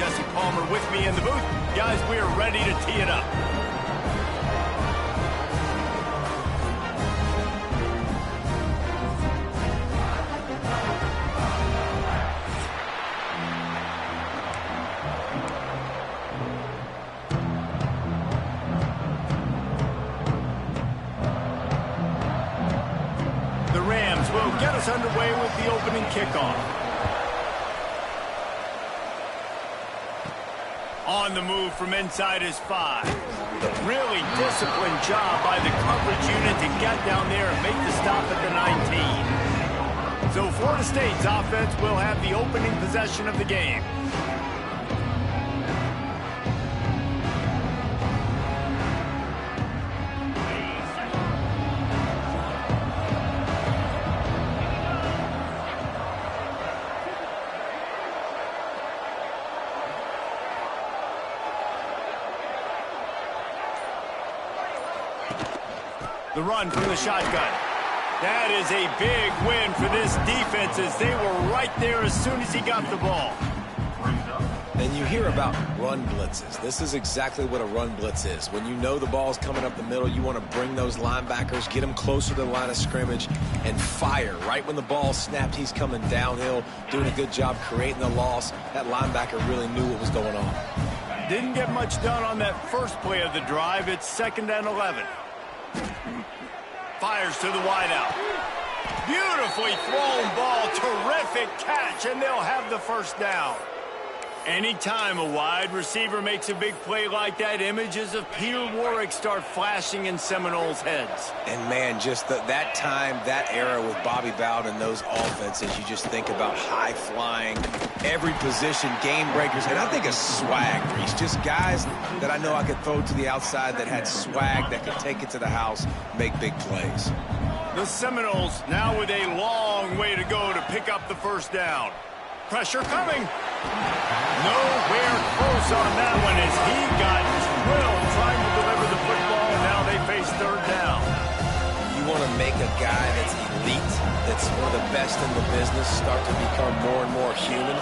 Jesse Palmer with me in the booth. Guys, we are ready to tee it up. The Rams will get us underway with the opening kickoff. On the move from inside his 5. Really disciplined job by the coverage unit to get down there and make the stop at the 19. So Florida State's offense will have the opening possession of the game. The run from the shotgun. That is a big win for this defense as they were right there as soon as he got the ball. And you hear about run blitzes. This is exactly what a run blitz is. When you know the ball's coming up the middle, you want to bring those linebackers, get them closer to the line of scrimmage, and fire. Right when the ball snapped, he's coming downhill, doing a good job creating the loss. That linebacker really knew what was going on. Didn't get much done on that first play of the drive. It's 2nd and 11. Fires to the wideout. Beautifully thrown ball. Terrific catch, and they'll have the first down. Anytime a wide receiver makes a big play like that, images of Peter Warrick start flashing in Seminoles' heads. And, man, just that time, that era with Bobby Bowden and those offenses, you just think about high-flying, every position, game breakers, and I think of swag, Reese. Just guys that I know I could throw to the outside that had swag, that could take it to the house, make big plays. The Seminoles now with a long way to go to pick up the first down. Pressure coming. Nowhere close on that one as he got drilled trying to deliver the football, and now they face 3rd down. You want to make a guy that's elite, that's one of the best in the business, start to become more and more human.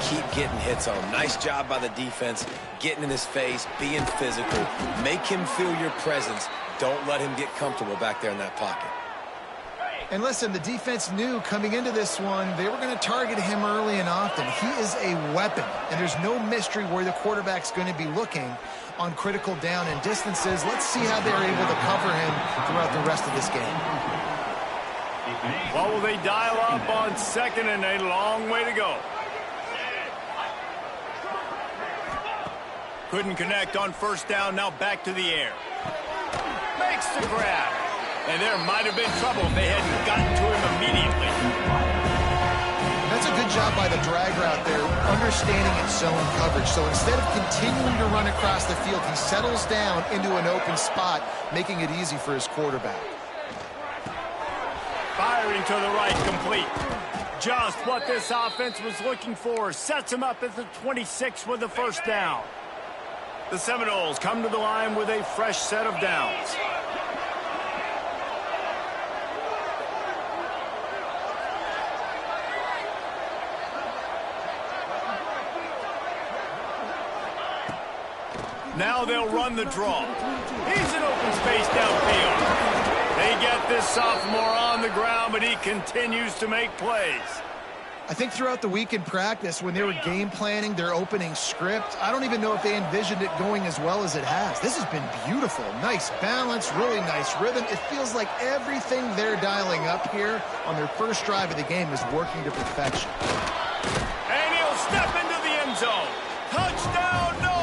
Keep getting hits on him. Nice job by the defense, getting in his face, being physical. Make him feel your presence. Don't let him get comfortable back there in that pocket. And listen, the defense knew coming into this one, they were going to target him early and often. He is a weapon, and there's no mystery where the quarterback's going to be looking on critical down and distances. Let's see how they're able to cover him throughout the rest of this game. Well, will they dial up on 2nd and a long way to go? Couldn't connect on 1st down, now back to the air. Makes the grab. And there might have been trouble if they hadn't gotten to him immediately. That's a good job by the drag route there, understanding its zone coverage. So instead of continuing to run across the field, he settles down into an open spot, making it easy for his quarterback. Firing to the right, complete. Just what this offense was looking for. Sets him up at the 26 with the first down. The Seminoles come to the line with a fresh set of downs. Now they'll run the draw. He's in open space downfield. They get this sophomore on the ground, but he continues to make plays. I think throughout the week in practice, when they were game planning their opening script, I don't even know if they envisioned it going as well as it has. This has been beautiful. Nice balance, really nice rhythm. It feels like everything they're dialing up here on their first drive of the game is working to perfection. And he'll step into the end zone. Touchdown, no!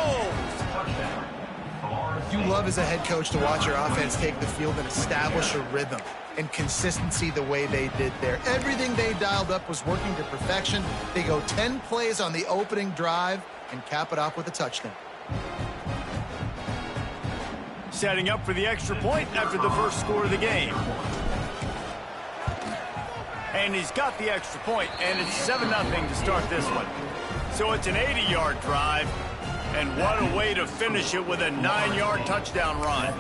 You love as a head coach to watch your offense take the field and establish a rhythm and consistency the way they did there. Everything they dialed up was working to perfection. They go 10 plays on the opening drive and cap it off with a touchdown. Setting up for the extra point after the first score of the game. And he's got the extra point, and it's 7-0 to start this one. So it's an 80-yard drive. And what a way to finish it with a 9-yard touchdown run.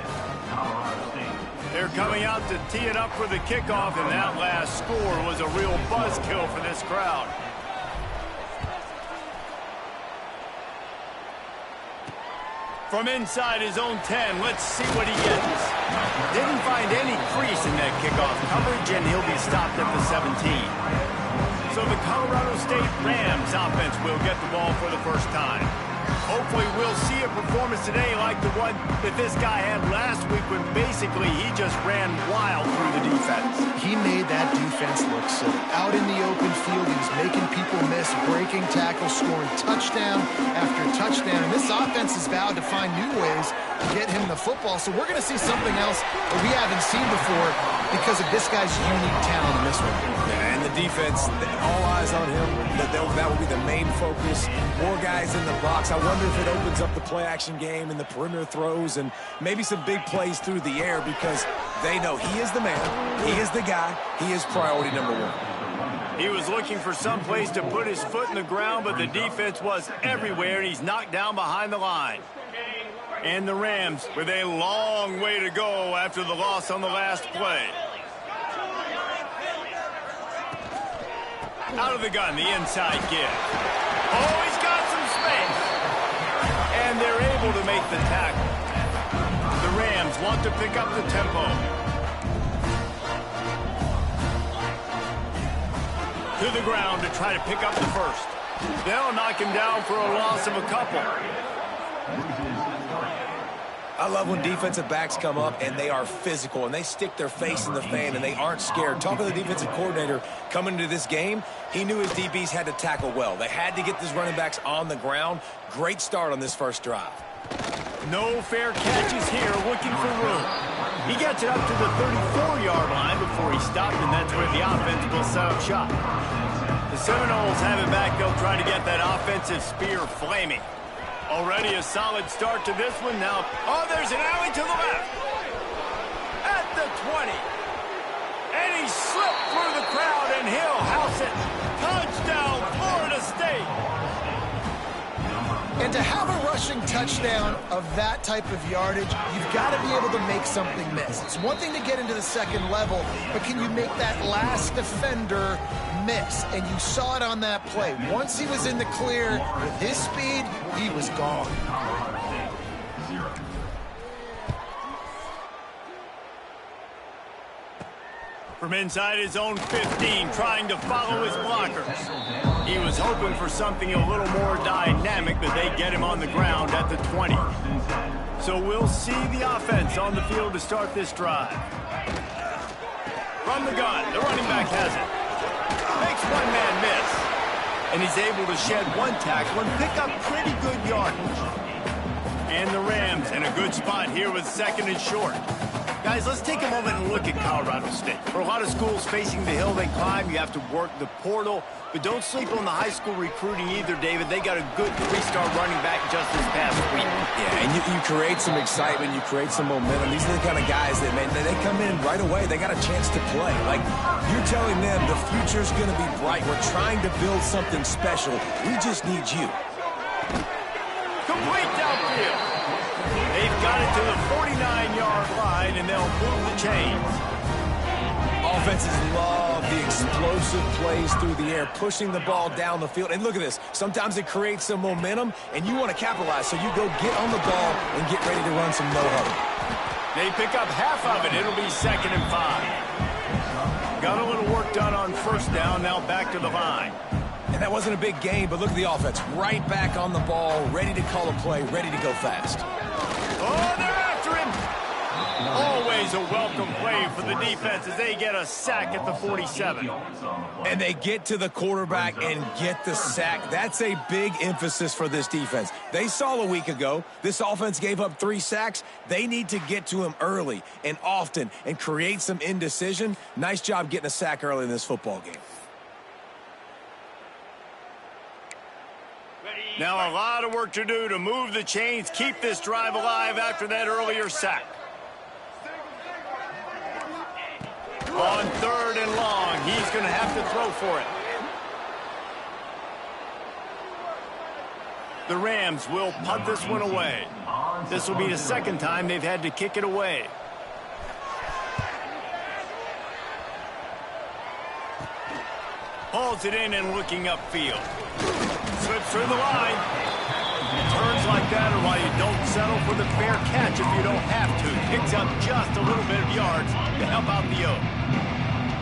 They're coming out to tee it up for the kickoff, and that last score was a real buzzkill for this crowd. From inside his own 10, let's see what he gets. Didn't find any crease in that kickoff coverage, and he'll be stopped at the 17. So the Colorado State Rams offense will get the ball for the first time. Hopefully we'll see a performance today like the one that this guy had last week when basically he just ran wild through the defense. He made that defense look silly. Out in the open field, he was making people miss, breaking tackles, scoring touchdown after touchdown. And this offense is vowed to find new ways to get him the football. So we're going to see something else that we haven't seen before because of this guy's unique talent in this one. And the defense, all eyes on him. That will be the main focus. More guys in the box. I wonder if it opens up the play-action game and the perimeter throws and maybe some big plays through the air because they know he is the man, he is the guy, he is priority number one. He was looking for some place to put his foot in the ground, but the defense was everywhere, and he's knocked down behind the line. And the Rams with a long way to go after the loss on the last play. Out of the gun, the inside give. Oh, he's got some space. And they're able to make the tackle. The Rams want to pick up the tempo. To the ground to try to pick up the first. They'll knock him down for a loss of a couple. I love when defensive backs come up and they are physical and they stick their face in the fan and they aren't scared. Talking to the defensive coordinator coming into this game, he knew his DBs had to tackle well. They had to get these running backs on the ground. Great start on this first drive. No fair catches here, looking for room. He gets it up to the 34-yard line before he stopped, and that's where the offense will set up shop. The Seminoles have it back. They'll try to get that offensive spear flaming. Already a solid start to this one now. Oh, there's an alley to the left. At the 20. And he slipped through the crowd, and he'll house it. Touchdown, Florida State. And to have a rushing touchdown of that type of yardage, you've got to be able to make something miss. It's one thing to get into the second level, but can you make that last defender miss? And you saw it on that play. Once he was in the clear with his speed, he was gone. From inside his own 15, trying to follow his blockers. He was hoping for something a little more dynamic, but they get him on the ground at the 20. So we'll see the offense on the field to start this drive. From the gun, the running back has it. Makes one man miss. And he's able to shed one tackle and pick up pretty good yardage. And the Rams in a good spot here with second and short. Guys, let's take a moment and look at Colorado State. For a lot of schools facing the hill they climb, you have to work the portal. But don't sleep on the high school recruiting either, David. They got a good three-star running back just this past week. Yeah, and you create some excitement, you create some momentum. These are the kind of guys that, man, they come in right away. They got a chance to play. Like, you're telling them the future's going to be bright. We're trying to build something special. We just need you. Complete downfield. They've got it to the 49-yard line, and they'll move the chains. Offenses love the explosive plays through the air, pushing the ball down the field. And look at this. Sometimes it creates some momentum, and you want to capitalize. So you go get on the ball and get ready to run some no-huddle. They pick up half of it. It'll be 2nd and 5. Got a little work done on first down. Now back to the line. And that wasn't a big gain, but look at the offense. Right back on the ball, ready to call a play, ready to go fast. Oh, they're after him. Always a welcome play for the defense as they get a sack at the 47. And they get to the quarterback and get the sack. That's a big emphasis for this defense. They saw a week ago, this offense gave up 3 sacks. They need to get to him early and often and create some indecision. Nice job getting a sack early in this football game. Now a lot of work to do to move the chains, keep this drive alive after that earlier sack. On 3rd and long, he's going to have to throw for it. The Rams will punt this one away. This will be the 2nd time they've had to kick it away. Hauls it in and looking upfield. Slips through the line. returns like that are why you don't settle for the fair catch if you don't have to. Picks up just a little bit of yards to help out the Oak.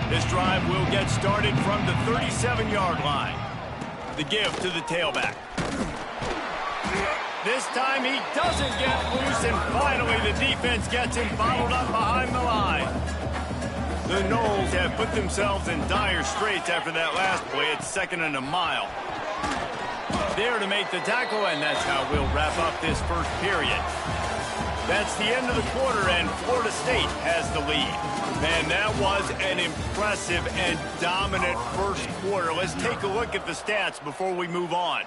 This drive will get started from the 37-yard line. The give to the tailback. This time he doesn't get loose, and finally the defense gets him bottled up behind the line. The Noles have put themselves in dire straits after that last play. It's 2nd and a mile. There to make the tackle, and that's how we'll wrap up this first period. That's the end of the quarter, and Florida State has the lead. Man, that was an impressive and dominant first quarter. Let's take a look at the stats before we move on.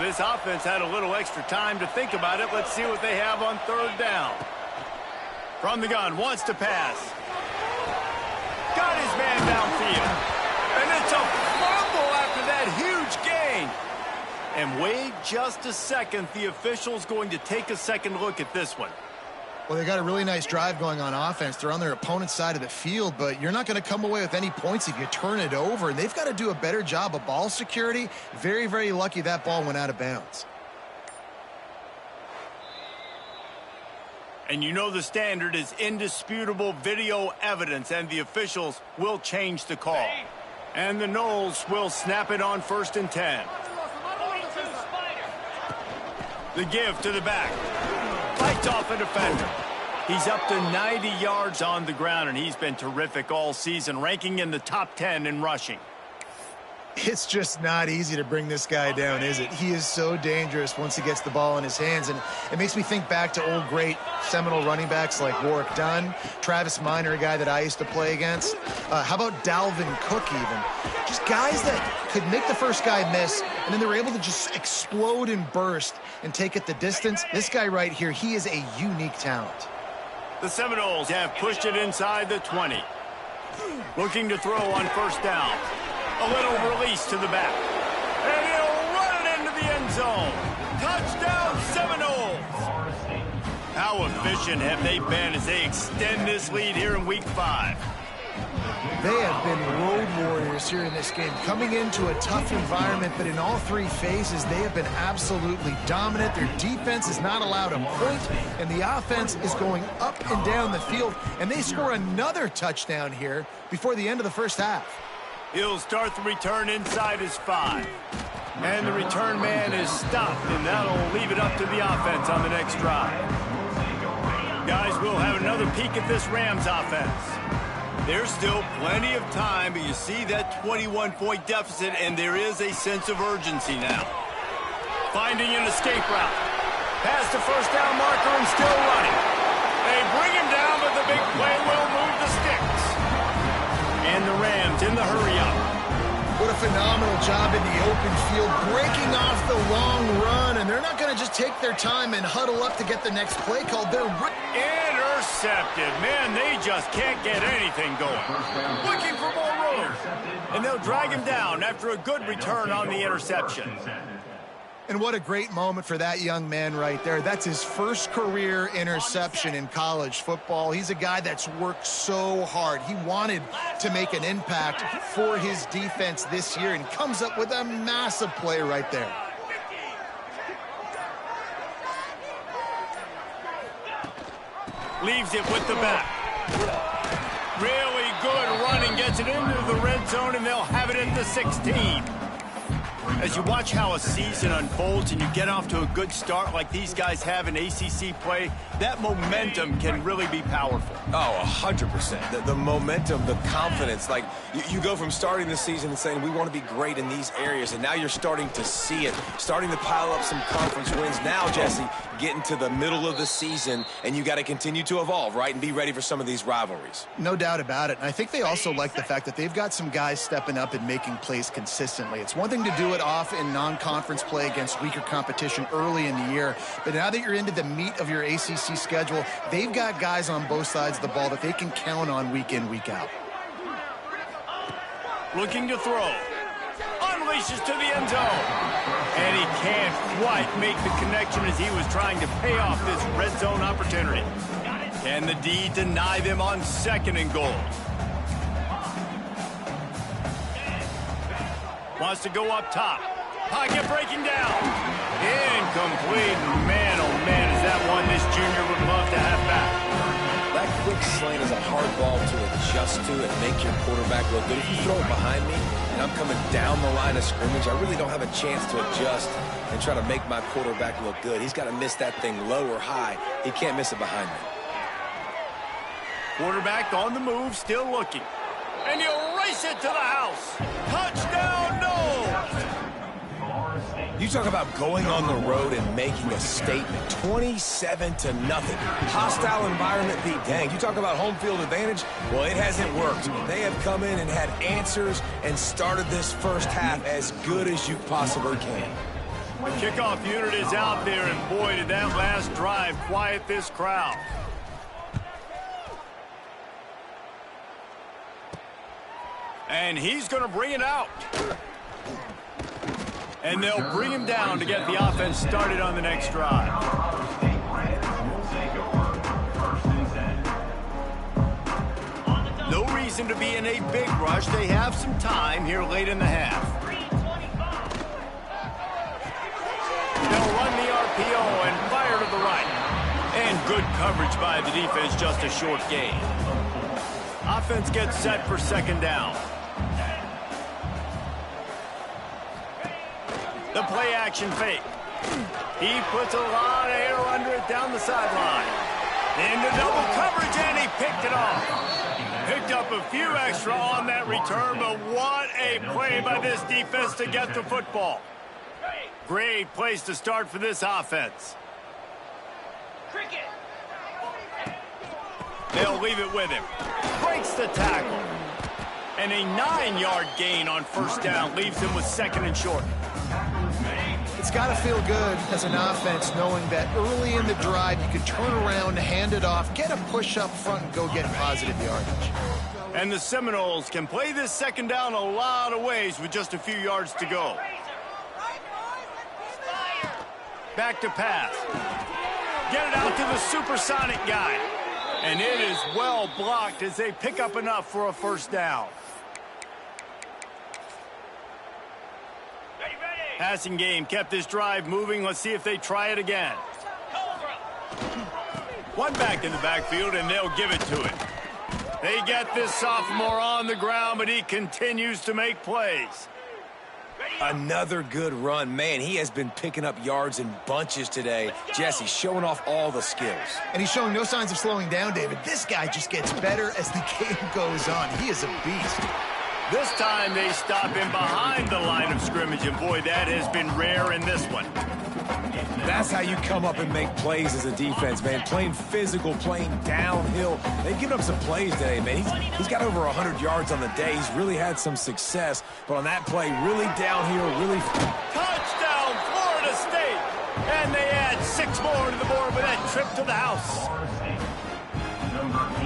This offense had a little extra time to think about it. Let's see what they have on 3rd down. From the gun, wants to pass. Got his man downfield. And it's a fumble after that huge gain. And wait just a second. The official's going to take a second look at this one. Well, they got a really nice drive going on offense. They're on their opponent's side of the field, but you're not going to come away with any points if you turn it over. And they've got to do a better job of ball security. Very, very lucky that ball went out of bounds. And you know the standard is indisputable video evidence, and the officials will change the call. And the Noles will snap it on 1st and 10. The give to the back. Fights off a defender. He's up to 90 yards on the ground, and he's been terrific all season, ranking in the top 10 in rushing. It's just not easy to bring this guy down, is it? He is so dangerous once he gets the ball in his hands, and it makes me think back to old great Seminole running backs like Warwick Dunn, Travis Minor, a guy that I used to play against. How about Dalvin Cook even? Just guys that could make the first guy miss, and then they were able to just explode and burst and take it the distance. This guy right here, he is a unique talent. The Seminoles have pushed it inside the 20. Looking to throw on 1st down. A little release to the back. And he'll run it into the end zone. Touchdown, Seminoles. How efficient have they been as they extend this lead here in Week 5? They have been road warriors here in this game, coming into a tough environment, but in all 3 phases, they have been absolutely dominant. Their defense is not allowed a point, and the offense is going up and down the field, and they score another touchdown here before the end of the first half. He'll start the return inside his 5. And the return man is stopped, and that'll leave it up to the offense on the next drive. Guys, we'll have another peek at this Rams offense. There's still plenty of time, but you see that 21-point deficit, and there is a sense of urgency now. Finding an escape route. Past the 1st down marker and still running. They bring him down, but the big play will move the sticks. And the Rams in the hurry-up. What a phenomenal job in the open field, breaking off the long run, and they're not going to just take their time and huddle up to get the next play called. They're intercepted. Man, they just can't get anything going. Looking for more room. And they'll drag him down after a good return on the interception. And what a great moment for that young man right there. That's his first career interception in college football. He's a guy that's worked so hard. He wanted to make an impact for his defense this year and comes up with a massive play right there. Leaves it with the back. Really good running, gets it into the red zone, and they'll have it at the 16. As you watch how a season unfolds and you get off to a good start like these guys have in ACC play, that momentum can really be powerful. Oh, 100%. The momentum, the confidence. Like, you go from starting the season and saying, we want to be great in these areas, and now you're starting to see it, starting to pile up some conference wins. Now, Jesse, getting to the middle of the season, and you got to continue to evolve, right, and be ready for some of these rivalries. No doubt about it. And I think they also like the fact that they've got some guys stepping up and making plays consistently. It's one thing to do it off in non-conference play against weaker competition early in the year, but now that you're into the meat of your ACC schedule, they've got guys on both sides of the ball that they can count on week in, week out. Looking to throw. Unleashes to the end zone. And he can't quite make the connection as he was trying to pay off this red zone opportunity. Can the D deny them on 2nd and goal? Wants to go up top. Pocket breaking down. Incomplete. Man, oh man, is that one this junior would love to have back. That quick slant is a hard ball to adjust to and make your quarterback look good. If you throw it behind me and I'm coming down the line of scrimmage, I really don't have a chance to adjust and try to make my quarterback look good. He's got to miss that thing low or high. He can't miss it behind me. Quarterback on the move, still looking. And he'll race it to the house. Touchdown, no! You talk about going on the road and making a statement. 27-0. Hostile environment be danged. You talk about home field advantage. Well, it hasn't worked. They have come in and had answers and started this first half as good as you possibly can. The kickoff unit is out there, and boy, did that last drive quiet this crowd. And he's going to bring it out. And they'll bring him down to get the offense started on the next drive. No reason to be in a big rush. They have some time here late in the half. They'll run the RPO and fire to the right. And good coverage by the defense, just a short gain. Offense gets set for 2nd down. The play action fake. He puts a lot of air under it down the sideline. Into double coverage, and he picked it off. Picked up a few extra on that return, but what a play by this defense to get the football. Great place to start for this offense. They'll leave it with him. Breaks the tackle. And a 9-yard gain on 1st down leaves him with 2nd and short. It's got to feel good as an offense knowing that early in the drive you can turn around, hand it off, get a push up front, and go get positive yardage. And the Seminoles can play this 2nd down a lot of ways with just a few yards to go. Back to pass. Get it out to the supersonic guy. And it is well blocked as they pick up enough for a 1st down. Passing game kept this drive moving. Let's see if they try it again. One back in the backfield, and they'll give it to him. They get this sophomore on the ground, but he continues to make plays. Another good run. Man, he has been picking up yards in bunches today. Jesse showing off all the skills. And he's showing no signs of slowing down, David. This guy just gets better as the game goes on. He is a beast. This time they stop him behind the line of scrimmage, and boy, that has been rare in this one. That's how you come up and make plays as a defense, man. Playing physical, playing downhill. They've given up some plays today, man. He's got over 100 yards on the day. He's really had some success. But on that play, really downhill, really... Touchdown, Florida State! And they add 6 more to the board with that trip to the house.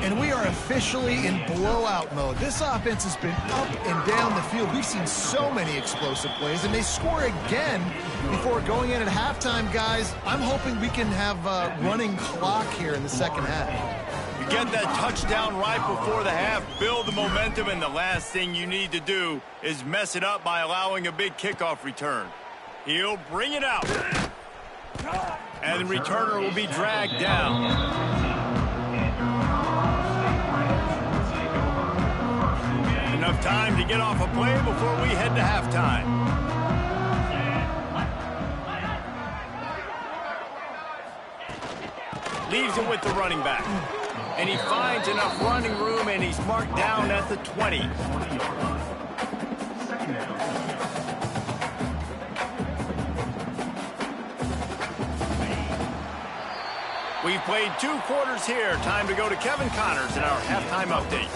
And we are officially in blowout mode. This offense has been up and down the field. We've seen so many explosive plays, and they score again before going in at halftime, guys. I'm hoping we can have a running clock here in the 2nd half. You get that touchdown right before the half, build the momentum, and the last thing you need to do is mess it up by allowing a big kickoff return. He'll bring it out. And the returner will be dragged down. Enough time to get off a play before we head to halftime. Leaves it with the running back. And he finds enough running room, and he's marked down at the 20. We've played 2 quarters here. Time to go to Kevin Connors in our halftime update.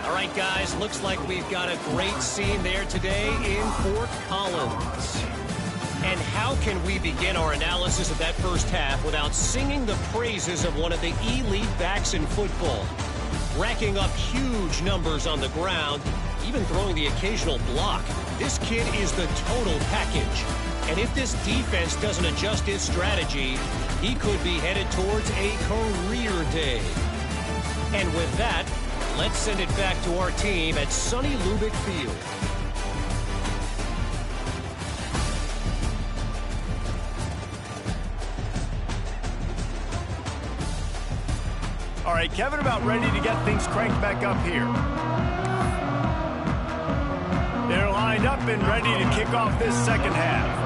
All right, guys, looks like we've got a great scene there today in Fort Collins. And how can we begin our analysis of that first half without singing the praises of one of the elite backs in football? Racking up huge numbers on the ground, even throwing the occasional block. This kid is the total package. And if this defense doesn't adjust its strategy, he could be headed towards a career day. And with that, let's send it back to our team at sunny Lubick Field. All right, Kevin about ready to get things cranked back up here. They're lined up and ready to kick off this second half.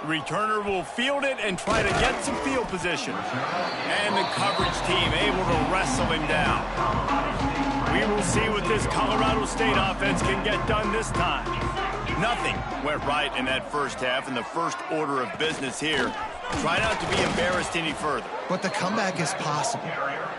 The returner will field it and try to get some field position. And the coverage team able to wrestle him down. We will see what this Colorado State offense can get done this time. Nothing went right in that first half, and the first order of business here. Try not to be embarrassed any further. But the comeback is possible.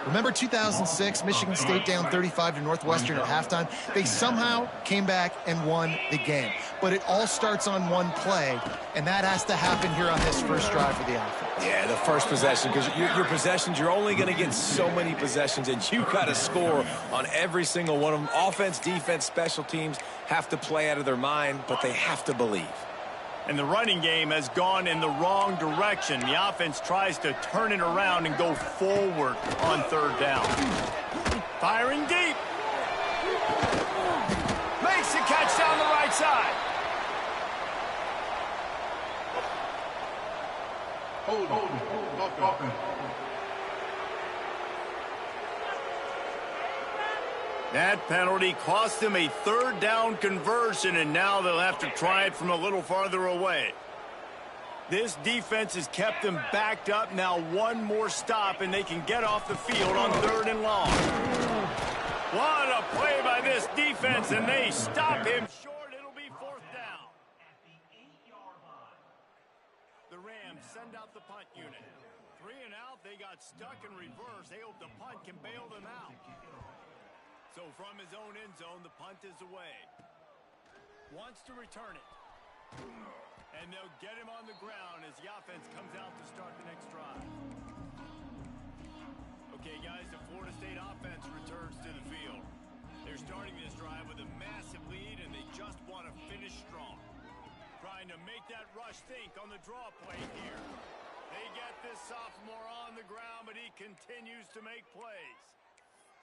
Remember 2006, Michigan State down 35 to Northwestern at halftime? They somehow came back and won the game. But it all starts on one play, and that has to happen here on this first drive for the offense. Yeah, the first possession, because your possessions, you're only going to get so many possessions, and you got to score on every single one of them. Offense, defense, special teams have to play out of their mind, but they have to believe. And the running game has gone in the wrong direction. The offense tries to turn it around and go forward on third down. Firing deep. Makes the catch down the right side. That penalty cost them a third down conversion, and now they'll have to try it from a little farther away. This defense has kept them backed up. Now one more stop, and they can get off the field on third and long. What a play by this defense, and they stop him short. It'll be fourth down. The Rams send out the punt unit. 3 and out, they got stuck in reverse. They hope the punt can bail them out. So from his own end zone, the punt is away. Wants to return it. And they'll get him on the ground as the offense comes out to start the next drive. Okay, guys, the Florida State offense returns to the field. They're starting this drive with a massive lead, and they just want to finish strong. Trying to make that rush think on the draw play here. They get this sophomore on the ground, but he continues to make plays.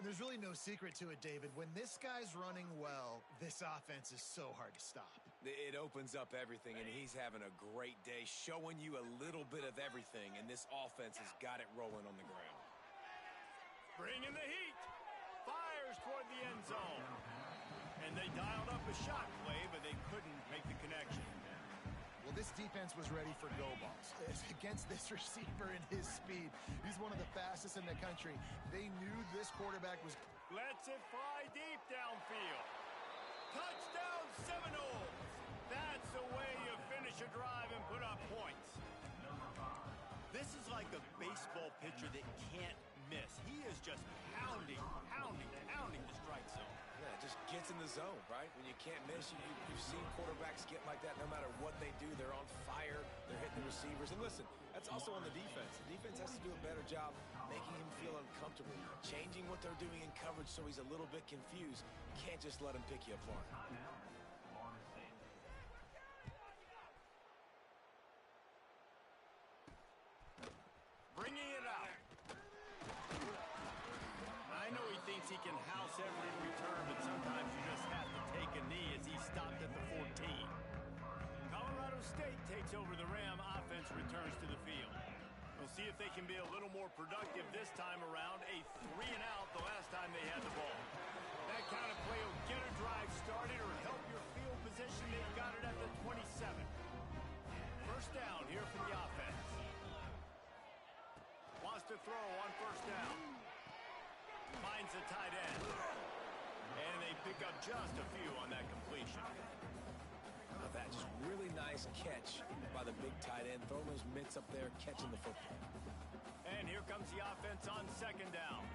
There's really no secret to it, David. When this guy's running well, this offense is so hard to stop. It opens up everything, and he's having a great day, showing you a little bit of everything, and this offense has got it rolling on the ground. Bringing the heat. Fires toward the end zone. And they dialed up a shot play, but they couldn't make the connection. Well, this defense was ready for go balls. Against this receiver and his speed, he's one of the fastest in the country. They knew this quarterback was... Lets it fly deep downfield. Touchdown Seminoles. That's the way you finish a drive and put up points. This is like a baseball pitcher that can't miss. He is just pounding the strike zone. Yeah, just gets in the zone, right? When you can't miss, you've seen quarterbacks get like that no matter what they do. They're on fire. They're hitting the receivers. And listen, that's also on the defense. The defense has to do a better job making him feel uncomfortable, changing what they're doing in coverage so he's a little bit confused. You can't just let him pick you apart. Bringing it out. I know he thinks he can house every return, but sometimes you just have to take a knee as he stopped at the 14. Colorado State takes over the Ram. Offense returns to the field. We'll see if they can be a little more productive this time around. A 3 and out the last time they had the ball. That kind of play will get a drive started or help your field position. They've got it at the 27. First down here for the offense. Wants to throw on first down. Finds the tight end. And they pick up just a few on that completion. Now that just really nice catch by the big tight end. Throwing those mitts up there, catching the football. And here comes the offense on second down.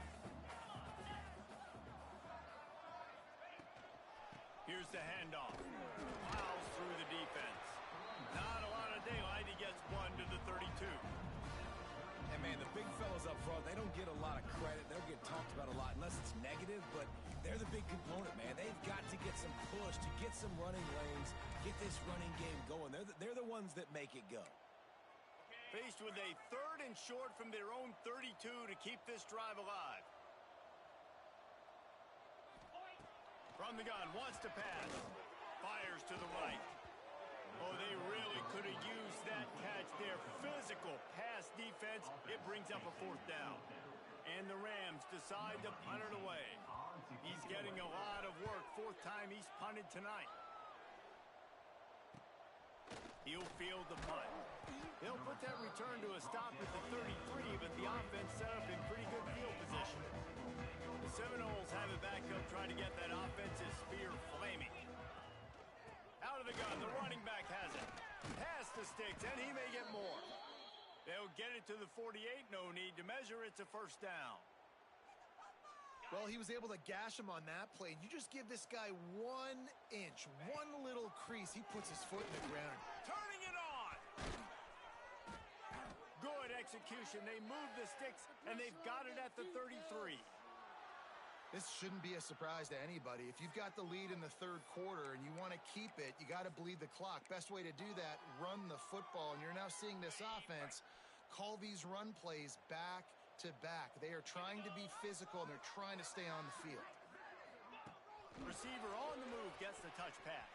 Here's the handoff. Plows through the defense. Not a lot of daylight. He gets one to the 32. And, man, the big fellas up front, they don't get a lot of credit. They don't get talked about a lot unless it's negative, but they're the big component, man. They've got to get some push, to get some running lanes, get this going. They're the ones that make it go. Faced with a 3rd and short from their own 32 to keep this drive alive. From the gun, wants to pass. Fires to the right. Oh, they really could have used that catch there. Physical pass defense. It brings up a 4th down. And the Rams decide to punt it away. He's getting a lot of work. 4th time he's punted tonight. He'll field the punt. He'll put that return to a stop at the 33, but the offense set up in pretty good field position. The Seminoles have it back up trying to get that offensive spear flaming. Out of the gun, the running back has it. Pass the sticks, and he may get more. They'll get it to the 48, no need to measure. It's a 1st down. Well, he was able to gash him on that play. You just give this guy 1 inch, one little crease, he puts his foot in the ground. Turning it on! Good execution. They move the sticks, and they've got it at the 33. This shouldn't be a surprise to anybody. If you've got the lead in the 3rd quarter and you want to keep it, you got to bleed the clock. Best way to do that, run the football. And you're now seeing this offense call these run plays back to back. They are trying to be physical, and they're trying to stay on the field. Receiver on the move gets the touch pass.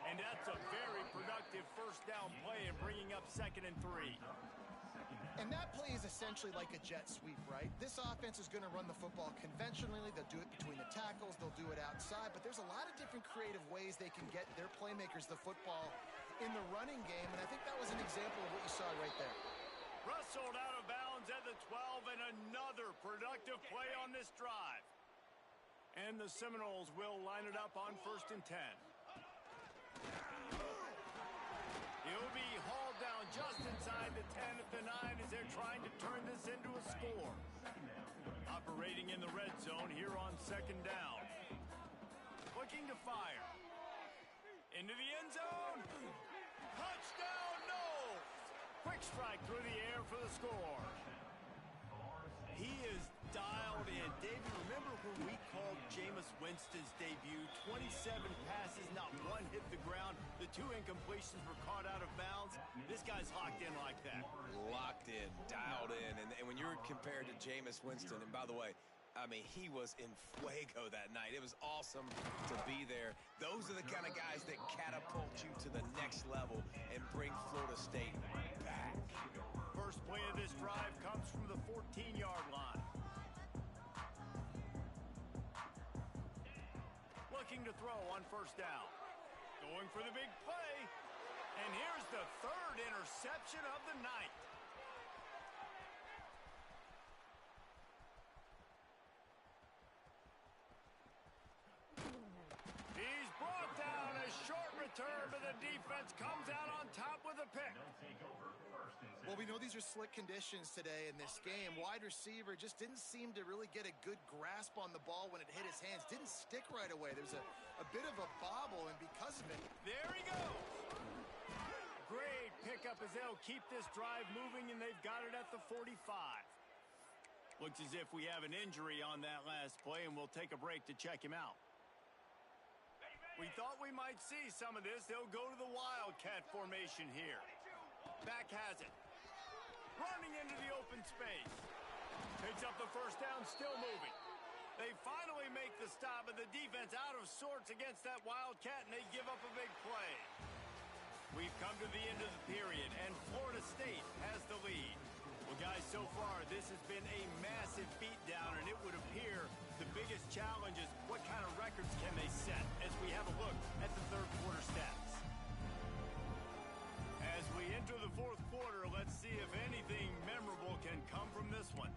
And that's a very productive 1st down play and bringing up 2nd and 3. And that play is essentially like a jet sweep, right? This offense is going to run the football conventionally. They'll do it between the tackles. They'll do it outside. But there's a lot of different creative ways they can get their playmakers the football in the running game. And I think that was an example of what you saw right there. Wrestled out of bounds at the 12, and another productive play on this drive. And the Seminoles will line it up on 1st and 10. He'll be hauled down just inside the 10 at the 9 as they're trying to turn this into a score. Operating in the red zone here on 2nd down. Looking to fire. Into the end zone. Touchdown, no! Quick strike through the air for the score. He is dialed in. David, remember when we called Jameis Winston's debut? 27 passes, not one hit the ground. The 2 incompletions were caught out of bounds. This guy's locked in like that. Locked in, dialed in. And when you're compared to Jameis Winston, and by the way, I mean, he was in fuego that night. It was awesome to be there. Those are the kind of guys that catapult you to the next level and bring Florida State back. First play of this drive comes from the 14-yard line. Looking to throw on 1st down. Going for the big play. And here's the 3rd interception of the night. He's brought down. A short return, but the defense comes out on top with a pick. Well, we know these are slick conditions today in this game. Wide receiver just didn't seem to really get a good grasp on the ball when it hit his hands. Didn't stick right away. There's a bit of a bobble, and because of it... There he goes. Great pickup as they'll keep this drive moving, and they've got it at the 45. Looks as if we have an injury on that last play, and we'll take a break to check him out. We thought we might see some of this. They'll go to the Wildcat formation here. Back has it. Running into the open space. Picks up the 1st down, still moving. They finally make the stop, but the defense out of sorts against that Wildcat, and they give up a big play. We've come to the end of the period, and Florida State has the lead. Well, guys, so far, this has been a massive beatdown, and it would appear the biggest challenge is what kind of records can they set as we have a look at the 3rd quarter stats. As we enter the 4th quarter, let's see if anything memorable can come from this one.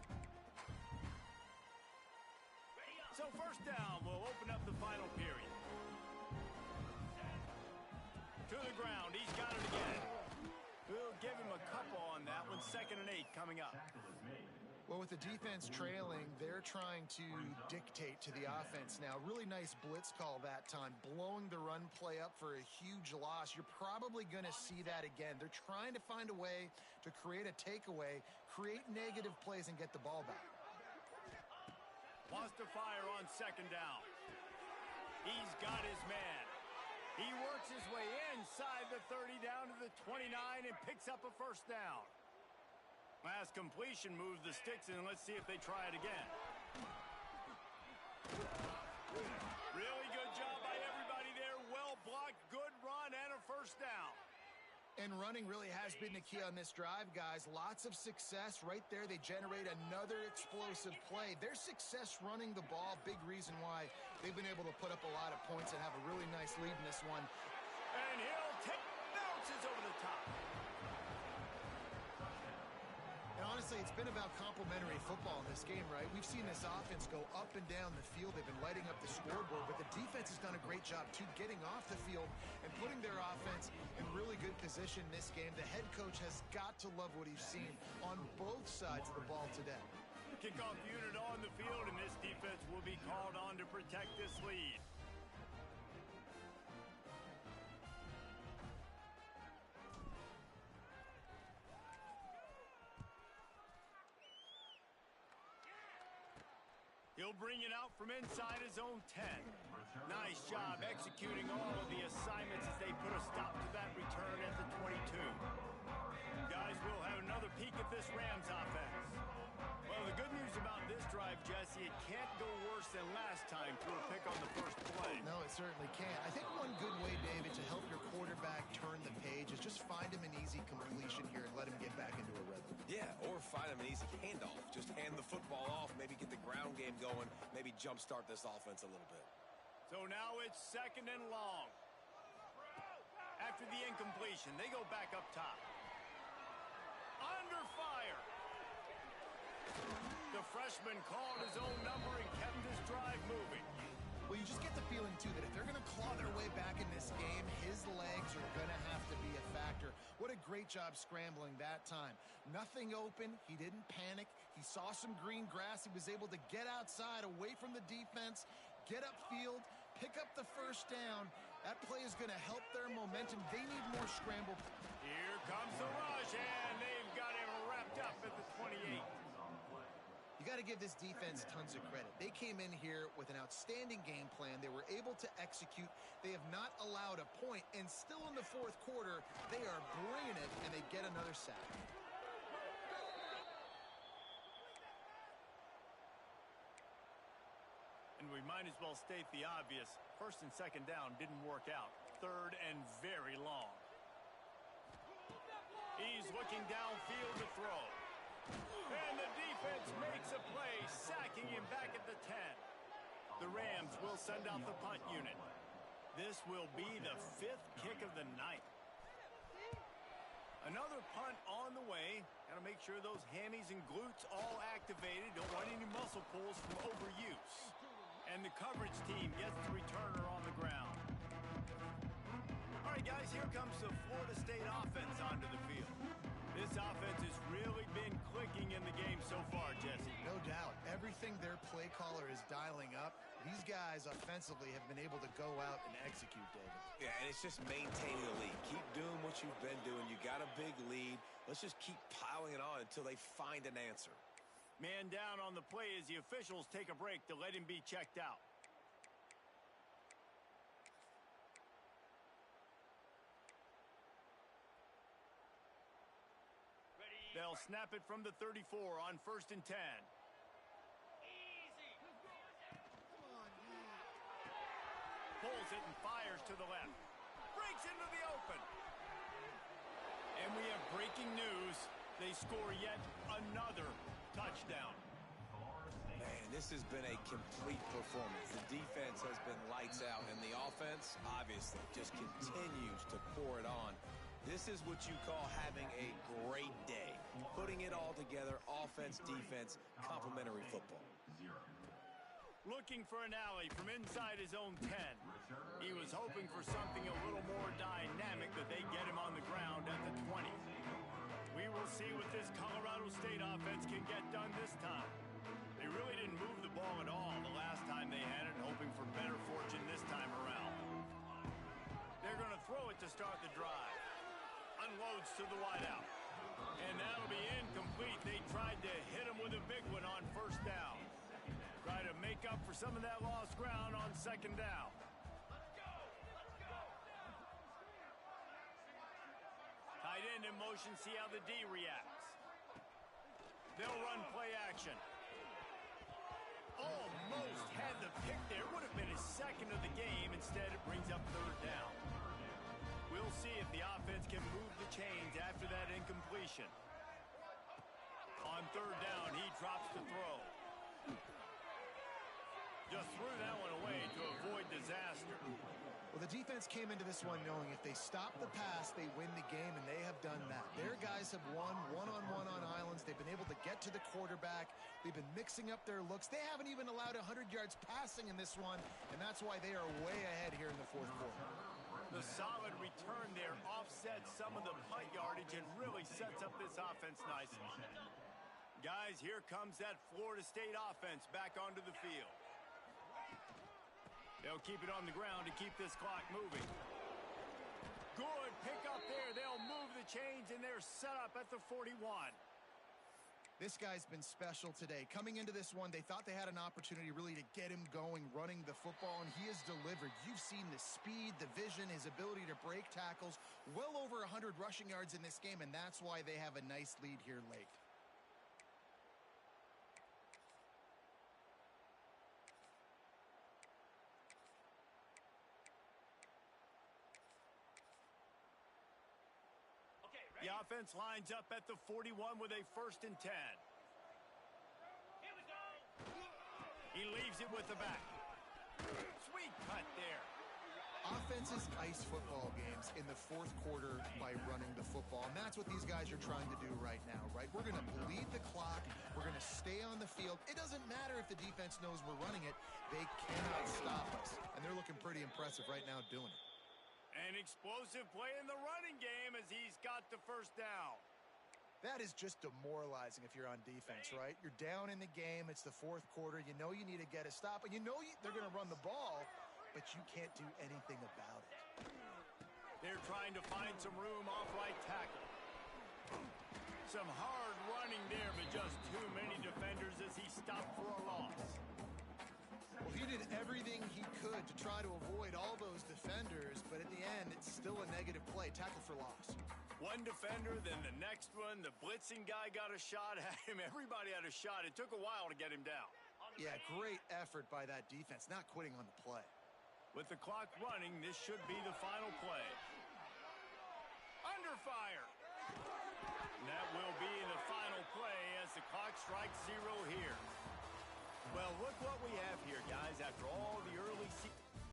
So 1st down will open up the final period. To the ground, he's got it again. We'll give him a couple on that one. 2nd and 8 coming up. Well, with the defense trailing, they're trying to dictate to the offense now. Really nice blitz call that time, blowing the run play up for a huge loss. You're probably going to see that again. They're trying to find a way to create a takeaway, create negative plays, and get the ball back. Wants to fire on 2nd down. He's got his man. He works works his way inside the 30 down to the 29 and picks up a first down. Last completion moves the sticks in. Let's see if they try it again. Really good job by everybody there. Well blocked, good run, and a first down. And running really has been the key on this drive, guys. Lots of success right there. They generate another explosive play. Their success running the ball, big reason why they've been able to put up a lot of points and have a really nice lead in this one. And bounces over the top. And honestly, it's been about complementary football in this game, right? We've seen this offense go up and down the field. They've been lighting up the scoreboard, but the defense has done a great job, too, getting off the field and putting their offense in really good position in this game. The head coach has got to love what he's seen on both sides of the ball today. Kickoff unit on the field, and this defense will be called on to protect this lead. He'll bring it out from inside his own 10. Nice job executing all of the assignments as they put a stop to that return at the 22. Guys, we'll have another peek at this Rams offense. Well, the good news about this drive, Jesse, it can't go worse than last time through a pick on the first play. No, it certainly can't. I think one good way, David, to help your quarterback turn the page is just find him an easy completion here and let him get back into a rhythm. Yeah, or find him an easy handoff. Just hand the football off, maybe get the ground game going, maybe jumpstart this offense a little bit. So now it's 2nd and long. After the incompletion, they go back up top. Under fire. The freshman called his own number and kept his drive moving. Well, you just get the feeling, too, that if they're going to claw their way back in this game, his legs are going to have to be a factor. What a great job scrambling that time. Nothing open. He didn't panic. He saw some green grass. He was able to get outside, away from the defense, get upfield, pick up the first down. That play is going to help their momentum. They need more scramble. Here comes the rush, and they've got him wrapped up at the 28. You got to give this defense tons of credit. They came in here with an outstanding game plan. They were able to execute. They have not allowed a point, and still in the fourth quarter, they are bringing it, and they get another sack. And we might as well state the obvious. 1st and 2nd down didn't work out. 3rd and very long. He's looking downfield to throw. And the defense makes a play, sacking him back at the 10. The Rams will send out the punt unit. This will be the 5th kick of the night. Another punt on the way. Got to make sure those hammies and glutes all activated. Don't want any muscle pulls from overuse. And the coverage team gets the returner on the ground. All right, guys, here comes the Florida State offense onto the field. This offense has really been clicking in the game so far, Jesse. No doubt. Everything their play caller is dialing up, these guys offensively have been able to go out and execute, David. Yeah, and it's just maintaining the lead. Keep doing what you've been doing. You got a big lead. Let's just keep piling it on until they find an answer. Man down on the play as the officials take a break to let him be checked out. They'll snap it from the 34 on 1st and 10. Pulls it and fires to the left. Breaks into the open. And we have breaking news. They score yet another touchdown. Man, this has been a complete performance. The defense has been lights out, and the offense, obviously, just continues to pour it on. This is what you call having a great day. Putting it all together, offense, defense, complementary football. Looking for an alley from inside his own 10. He was hoping for something a little more dynamic that they get him on the ground at the 20. We will see what this Colorado State offense can get done this time. They really didn't move the ball at all the last time they had it, hoping for better fortune this time around. They're going to throw it to start the drive. Unloads to the wideout. And that'll be incomplete. They tried to hit him with a big one on 1st down. Try to make up for some of that lost ground on 2nd down. end in motion, see how the D reacts. They'll run play action. Almost had the pick there. Would have been his second of the game. Instead, it brings up third down. We'll see if the offense can move the chains after that incompletion. On third down, he drops the throw. Just threw that one away to avoid disaster. Well, the defense came into this one knowing if they stop the pass, they win the game, and they have done that. Their guys have won one-on-one on islands. They've been able to get to the quarterback. They've been mixing up their looks. They haven't even allowed 100 yards passing in this one, and that's why they are way ahead here in the fourth quarter. The solid return there offsets some of the punt yardage and really sets up this offense nicely. Guys, here comes that Florida State offense back onto the field. They'll keep it on the ground to keep this clock moving. Good pick up there. They'll move the chains, and they're set up at the 41. This guy's been special today. Coming into this one, they thought they had an opportunity really to get him going, running the football, and he has delivered. You've seen the speed, the vision, his ability to break tackles. Well over 100 rushing yards in this game, and that's why they have a nice lead here late. The offense lines up at the 41 with a 1st and 10. Here we go. He leaves it with the back. Sweet cut there. Offenses ice football games in the fourth quarter by running the football, and that's what these guys are trying to do right now, right? We're going to bleed the clock. We're going to stay on the field. It doesn't matter if the defense knows we're running it. They cannot stop us, and they're looking pretty impressive right now doing it. An explosive play in the running game as he's got the 1st down. That is just demoralizing if you're on defense, right? You're down in the game. It's the fourth quarter. You know you need to get a stop, and you know they're going to run the ball, but you can't do anything about it. They're trying to find some room off right tackle. Some hard running there, but just too many defenders as he stopped for a loss. Well, he did everything he could to try to avoid all those defenders, but at the end, it's still a negative play. Tackle for loss. One defender, then the next one. The blitzing guy got a shot at him. Everybody had a shot. It took a while to get him down. Yeah, great effort by that defense, not quitting on the play. With the clock running, this should be the final play. Under fire. And that will be the final play as the clock strikes 0 here. Well, look what we have here, guys. After all the early